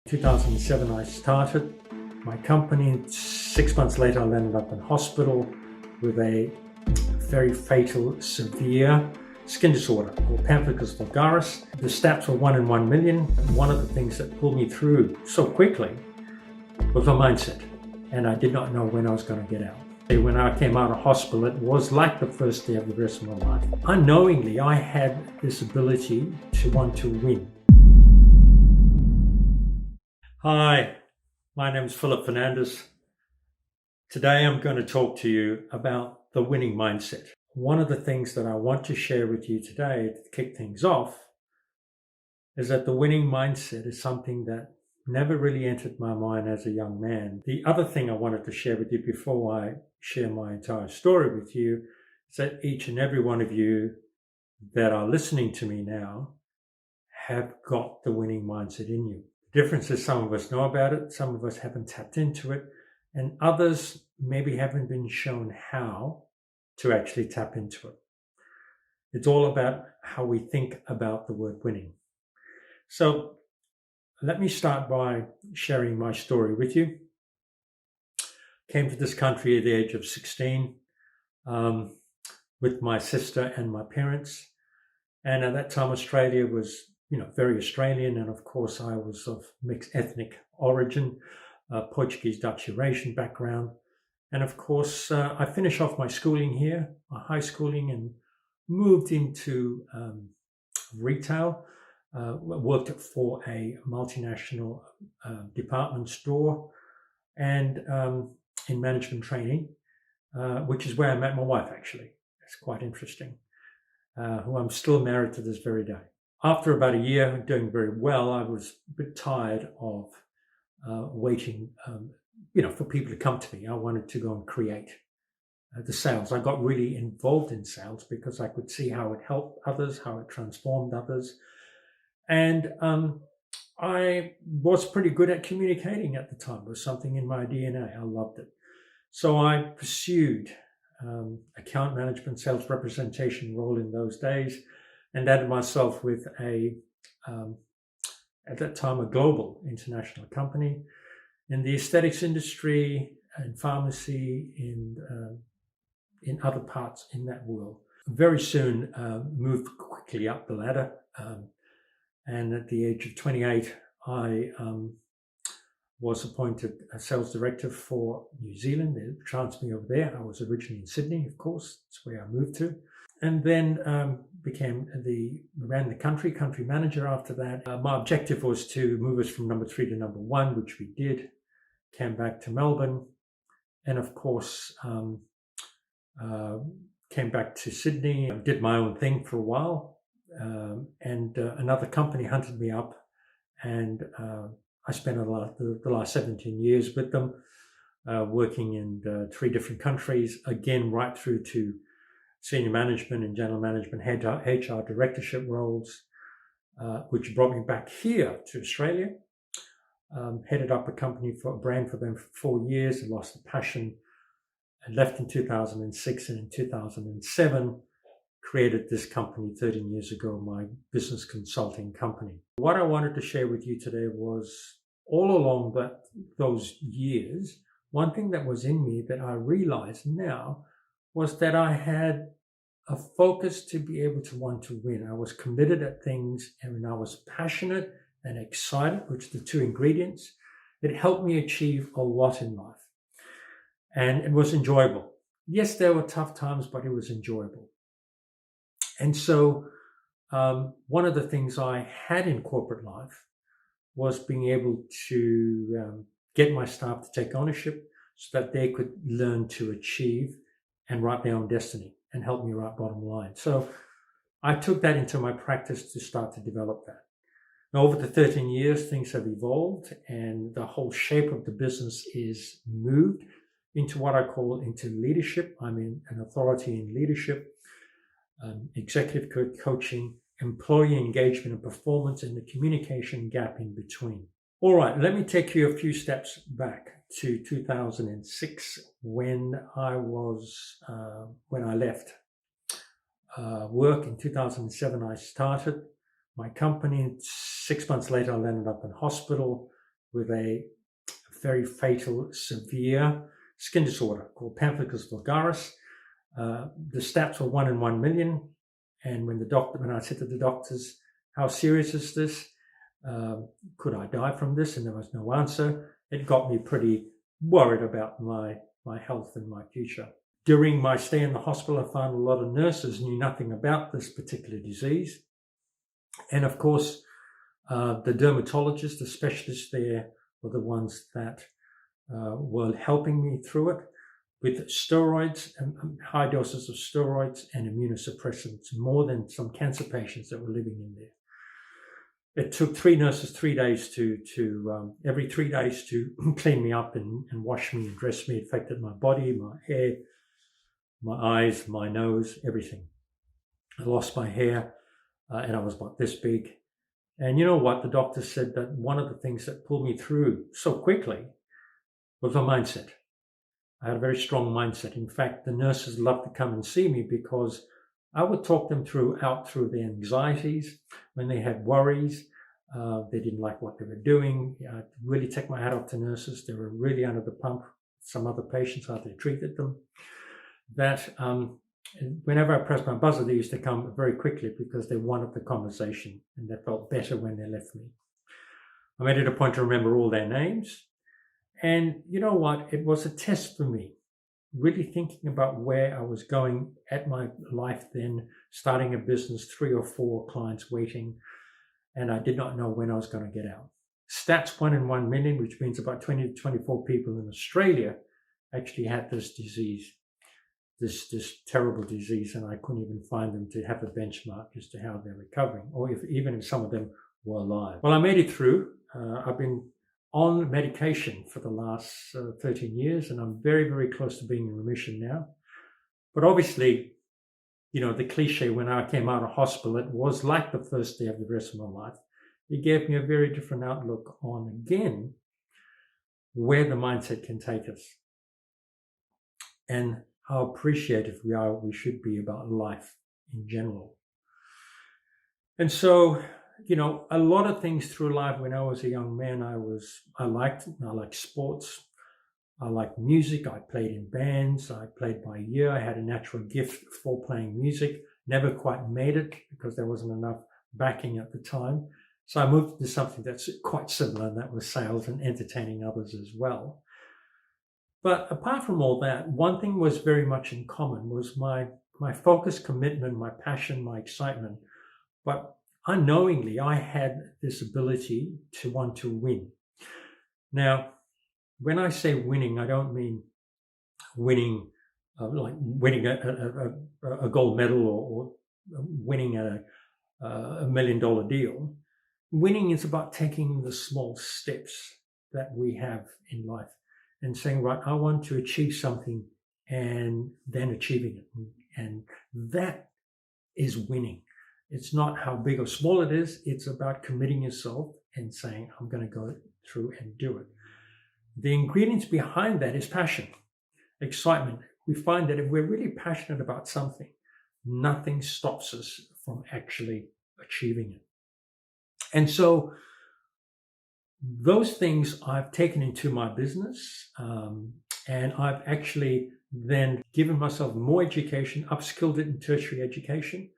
2007 I started my company. 6 months later I landed up in hospital with a very fatal, severe skin disorder called Pemphigus Vulgaris. The stats were 1 in 1 million. One of the things that pulled me through so quickly was my mindset, and I did not know when I was going to get out. When I came out of hospital, it was like the first day of the rest of my life. Unknowingly, I had this ability to want to win. Hi, my name is Phillip Fernandez. Today I'm going to talk to you about the winning mindset. One of the things that I want to share with you today to kick things off is that the winning mindset is something that never really entered my mind as a young man. The other thing I wanted to share with you before I share my entire story with you is that each and every one of you that are listening to me now have got the winning mindset in you. The difference is some of us know about it, some of us haven't tapped into it, and others maybe haven't been shown how to actually tap into it. It's all about how we think about the word winning. So let me start by sharing my story with you. Came to this country at the age of 16 with my sister and my parents. And at that time, Australia was, very Australian. And of course, I was of mixed ethnic origin, Portuguese, Dutch, Eurasian background. And of course, I finished off my schooling here, my high schooling, and moved into retail. Worked for a multinational department store and in management training, which is where I met my wife, actually. It's quite interesting, who I'm still married to this very day. After about a year doing very well, I was a bit tired of waiting, for people to come to me. I wanted to go and create the sales. I got really involved in sales because I could see how it helped others, how it transformed others. And I was pretty good at communicating at the time. It was something in my DNA. I loved it. So I pursued account management, sales representation role in those days, and added myself with at that time, a global international company in the aesthetics industry and pharmacy in other parts in that world. Very soon moved quickly up the ladder. And at the age of 28, I was appointed a sales director for New Zealand. They transferred me over there. I was originally in Sydney, of course. That's where I moved to. And then ran the country manager after that. My objective was to move us from number 3 to number 1, which we did. Came back to Melbourne. And of course, came back to Sydney. I did my own thing for a while. And another company hunted me up, and I spent the last 17 years with them, working in 3 different countries, again, right through to senior management and general management, HR directorship roles, which brought me back here to Australia. Headed up a brand for them for 4 years. I lost the passion. I left in 2006, and in 2007, created this company 13 years ago, my business consulting company. What I wanted to share with you today was all along those years, one thing that was in me that I realized now was that I had a focus to be able to want to win. I was committed at things, and when I was passionate and excited, which are the 2 ingredients, it helped me achieve a lot in life. And it was enjoyable. Yes, there were tough times, but it was enjoyable. And so one of the things I had in corporate life was being able to get my staff to take ownership so that they could learn to achieve and write their own destiny and help me write bottom line. So I took that into my practice to start to develop that. Now, over the 13 years, things have evolved, and the whole shape of the business is moved into what I call into leadership. I'm in an authority in leadership. Executive coaching, employee engagement and performance, and the communication gap in between. All right, let me take you a few steps back to 2006 when I left work. In 2007, I started my company. 6 months later, I landed up in hospital with a very fatal, severe skin disorder called Pemphigus Vulgaris. The stats were 1 in 1 million. And when I said to the doctors, how serious is this? Could I die from this? And there was no answer. It got me pretty worried about my health and my future. During my stay in the hospital, I found a lot of nurses knew nothing about this particular disease. And of course, the dermatologists, the specialists there, were the ones that were helping me through it with steroids and high doses of steroids and immunosuppressants, more than some cancer patients that were living in there. It took 3 nurses 3 days every 3 days to clean me up and wash me and dress me. It affected my body, my hair, my eyes, my nose, everything. I lost my hair and I was about this big. And you know what? The doctor said that one of the things that pulled me through so quickly was my mindset. I had a very strong mindset. In fact, the nurses loved to come and see me because I would talk them through their anxieties, when they had worries, they didn't like what they were doing. I'd really take my hat off to nurses. They were really under the pump. Some other patients, how they treated them. That whenever I pressed my buzzer, they used to come very quickly because they wanted the conversation and they felt better when they left me. I made it a point to remember all their names. And you know what? It was a test for me, really thinking about where I was going at my life then, starting a business, 3 or 4 clients waiting, and I did not know when I was going to get out. Stats 1 in 1 million, which means about 20 to 24 people in Australia actually had this disease, this terrible disease, and I couldn't even find them to have a benchmark as to how they're recovering, or even if some of them were alive. Well, I made it through. I've been on medication for the last 13 years, and I'm very, very close to being in remission now. But obviously, you know, the cliche, when I came out of hospital, it was like the first day of the rest of my life. It gave me a very different outlook on, again, where the mindset can take us and how appreciative we should be about life in general. And so, you know, a lot of things through life when I was a young man, I liked sports. I liked music. I played in bands. I played by ear. I had a natural gift for playing music. Never quite made it because there wasn't enough backing at the time. So I moved into something that's quite similar, and that was sales and entertaining others as well. But apart from all that, one thing was very much in common was my focus, commitment, my passion, my excitement. But unknowingly, I had this ability to want to win. Now, when I say winning, I don't mean winning like winning a gold medal or winning a $1 million deal. Winning is about taking the small steps that we have in life and saying, right, I want to achieve something, and then achieving it. And that is winning. It's not how big or small it is. It's about committing yourself and saying, I'm going to go through and do it. The ingredients behind that is passion, excitement. We find that if we're really passionate about something, nothing stops us from actually achieving it. And so those things I've taken into my business, and I've actually then given myself more education, upskilled it in tertiary education.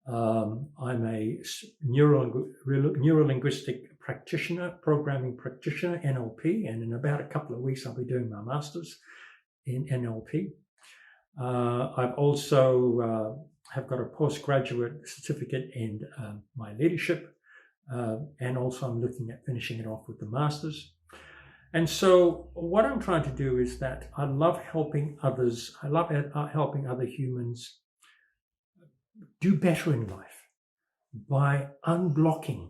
I'm a neuro-linguistic practitioner, programming practitioner, NLP, and in about a couple of weeks I'll be doing my master's in NLP. I've also have got a postgraduate certificate in my leadership, and also I'm looking at finishing it off with the master's. And so what I'm trying to do is that I love helping others. I love helping other humans do better in life by unblocking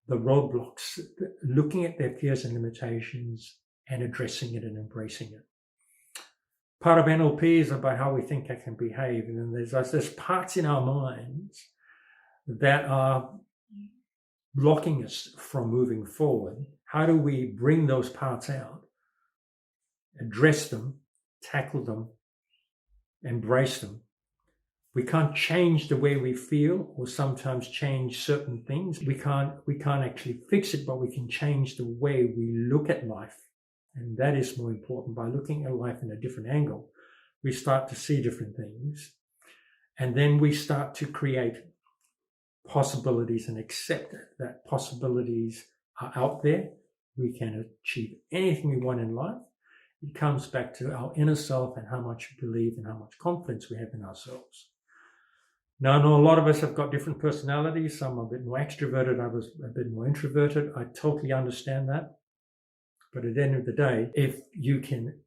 the roadblocks, looking at their fears and limitations and addressing it and embracing it. Part of NLP is about how we think and can behave. And then there's parts in our minds that are blocking us from moving forward. How do we bring those parts out, address them, tackle them, embrace them, We can't change the way we feel or sometimes change certain things. We can't actually fix it, but we can change the way we look at life. And that is more important. By looking at life in a different angle, we start to see different things. And then we start to create possibilities and accept that possibilities are out there. We can achieve anything we want in life. It comes back to our inner self and how much we believe and how much confidence we have in ourselves. Now, I know a lot of us have got different personalities. Some are a bit more extroverted, others a bit more introverted. I totally understand that. But at the end of the day, if you can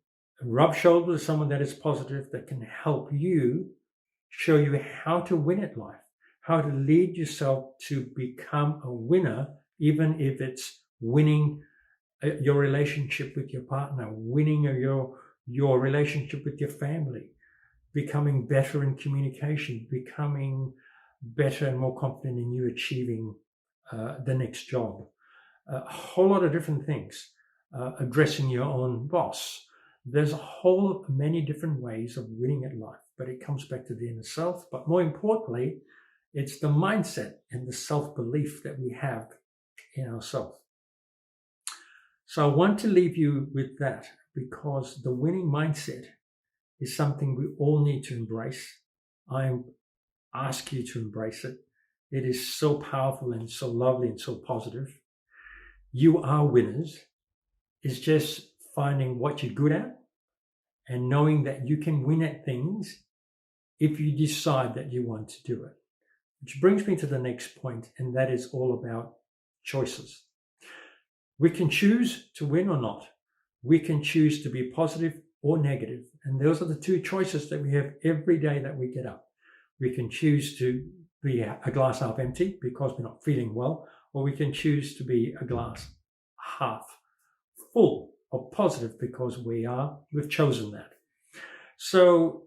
rub shoulders with someone that is positive, that can help you, show you how to win at life, how to lead yourself to become a winner, even if it's winning your relationship with your partner, winning your relationship with your family, becoming better in communication, becoming better and more confident in you achieving the next job. A whole lot of different things. Addressing your own boss. There's a whole many different ways of winning at life, but it comes back to the inner self. But more importantly, it's the mindset and the self-belief that we have in ourselves. So I want to leave you with that, because the winning mindset is something we all need to embrace. I ask you to embrace it. It is so powerful and so lovely and so positive. You are winners. It's just finding what you're good at and knowing that you can win at things if you decide that you want to do it. Which brings me to the next point, and that is all about choices. We can choose to win or not. We can choose to be positive or negative. And those are the two choices that we have every day that we get up. We can choose to be a glass half empty because we're not feeling well, or we can choose to be a glass half full of positive because we've chosen that. So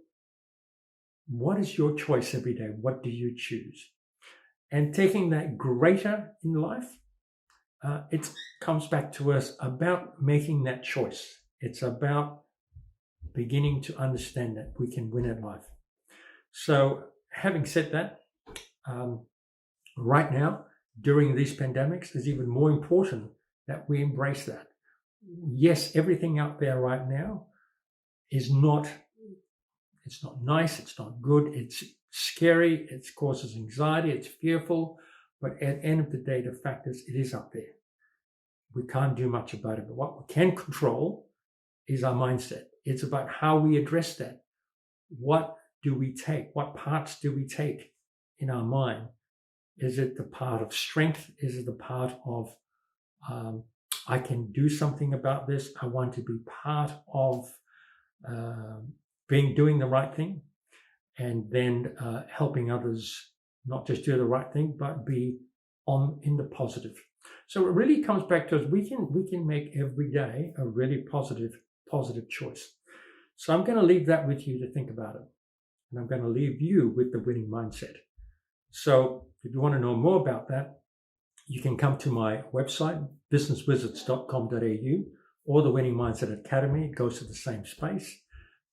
what is your choice every day? What do you choose? And taking that greater in life, it comes back to us about making that choice. It's about beginning to understand that we can win at life. So having said that, right now, during these pandemics, it's even more important that we embrace that. Yes, everything out there right now is it's not nice, it's not good, it's scary, it causes anxiety, it's fearful, but at the end of the day, the fact is it is up there. We can't do much about it, but what we can control is our mindset. It's about how we address that. What do we take? What parts do we take in our mind? Is it the part of strength? Is it the part of I can do something about this. I want to be part of doing the right thing, and then helping others not just do the right thing, but be in the positive. So it really comes back to us. We can make every day a really positive choice. So I'm going to leave that with you to think about it, and I'm going to leave you with the winning mindset. So if you want to know more about that, you can come to my website, businesswizards.com.au, or the Winning Mindset Academy. It goes to the same space.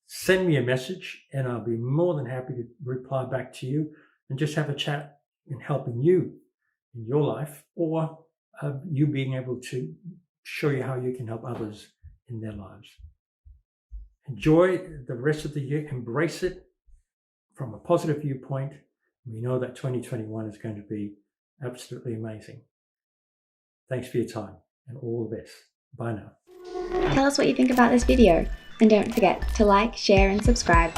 Send me a message and I'll be more than happy to reply back to you and just have a chat in helping you in your life, or you being able to show you how you can help others in their lives. Enjoy the rest of the year. Embrace it from a positive viewpoint. We know that 2021 is going to be absolutely amazing. Thanks for your time and all the best. Bye now. Tell us what you think about this video, and don't forget to like, share and subscribe.